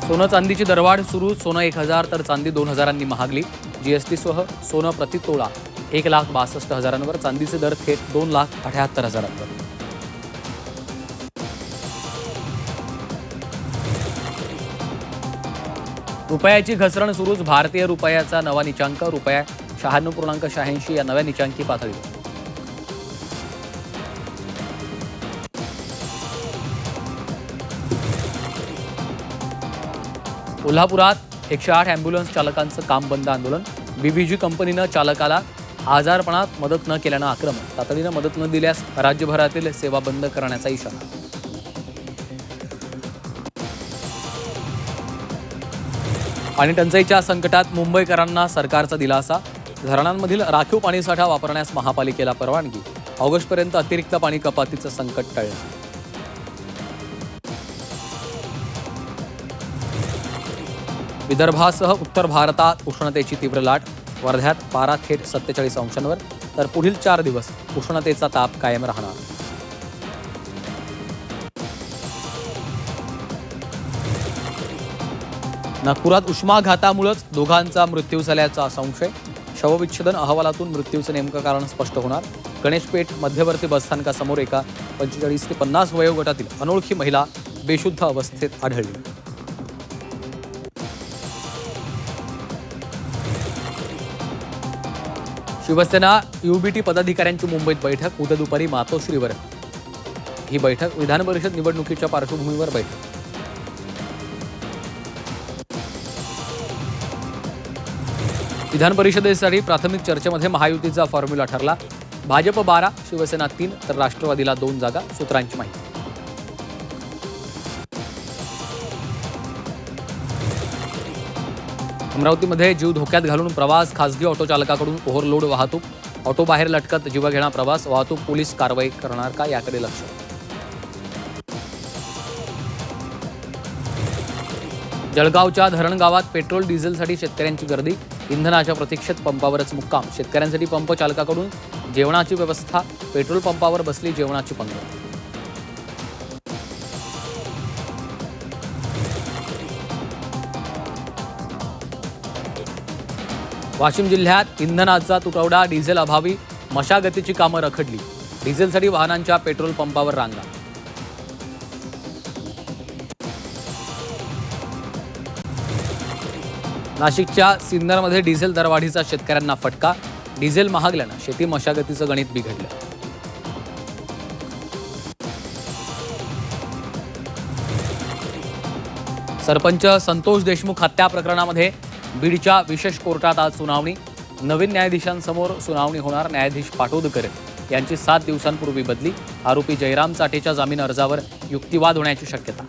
सोनं चांदीची दरवाढ सुरू. सोनं 1,000 तर चांदी 2,000 महागली. जीएसटीसह सोनं प्रति तोळा 1,62,000 चांदीचे दर थेट 2,78,000. रुपयाची घसरण सुरूच. भारतीय रुपयाचा नवा नीचांक. रुपया 96.86 या नव्या नीचांकी पातळीवर. कोल्हापुरात 108 अँब्युलन्स चालकांचं काम बंद आंदोलन. बीव्हीजी कंपनीनं चालकाला आजारपणात मदत न केल्यानं आक्रमण. तातडीनं मदत न दिल्यास राज्यभरातील सेवा बंद करण्याचा इशारा. पाणी टंचाईच्या संकटात मुंबईकरांना सरकारचा दिलासा. धरणांमधील राखीव पाणीसाठा वापरण्यास महापालिकेला परवानगी. ऑगस्टपर्यंत अतिरिक्त पाणी कपातीचं संकट टळलं. विदर्भासह उत्तर भारतात उष्णतेची तीव्र लाट. वर्ध्यात पारा थेट 47 अंशांवर तर पुढील 4 दिवस उष्णतेचा ताप कायम राहणार. नागपुरात उष्माघातामुळेच दोघांचा मृत्यू झाल्याचा संशय. शवविच्छेदन अहवालातून मृत्यूचं नेमकं कारण स्पष्ट होणार. गणेशपेठ मध्यवर्ती बसस्थानकासमोर एका 45 ते 50 वयोगटातील अनोळखी महिला बेशुद्ध अवस्थेत आढळली. शिवसेना युबीटी पदाधिकाऱ्यांची मुंबईत बैठक. उद्या दुपारी मातोश्रीवर ही बैठक. विधान परिषद निवडणुकीच्या पार्श्वभूमीवर बैठक. विधान परिषदेसाठी प्राथमिक चर्चेमध्ये महायुतीचा फॉर्म्युला ठरला. भाजप 12, शिवसेना 3 तर राष्ट्रवादीला 2 जागा. सूत्रांची माहिती. अमरावतीमध्ये जीव धोक्यात घालून प्रवास. खासगी ऑटो चालकाकडून ओव्हरलोड वाहतूक. ऑटो बाहेर लटकत जीवघेणा प्रवास. वाहतूक पोलीस कारवाई करणार का याकडे लक्ष. जळगावच्या धरणगावात पेट्रोल डिझेलसाठी शेतकऱ्यांची गर्दी. इंधनाच्या प्रतीक्षेत पंपावरच मुक्काम. शेतकऱ्यांसाठी पंप चालकाकडून जेवणाची व्यवस्था. पेट्रोल पंपावर बसली जेवणाची पंगत. वाशिम जिल्ह्यात इंधनाचा तुटवडा. डिझेल अभावी मशागतीची कामं रखडली. डिझेलसाठी वाहनांच्या पेट्रोल पंपावर रांगा. नाशिकच्या सिन्नरमध्ये डिझेल दरवाढीचा शेतकऱ्यांना फटका. डिझेल महागल्यानं शेती मशागतीचं गणित बिघडलं. सरपंच संतोष देशमुख हत्या प्रकरणामध्ये बीडच्या विशेष कोर्टात आज सुनावणी. नवीन न्यायाधीशांसमोर सुनावणी होणार. न्यायाधीश पाटोदकर यांची 7 दिवसांपूर्वी बदली. आरोपी जयराम चाटेच्या जामीन अर्जावर युक्तिवाद होण्याची शक्यता.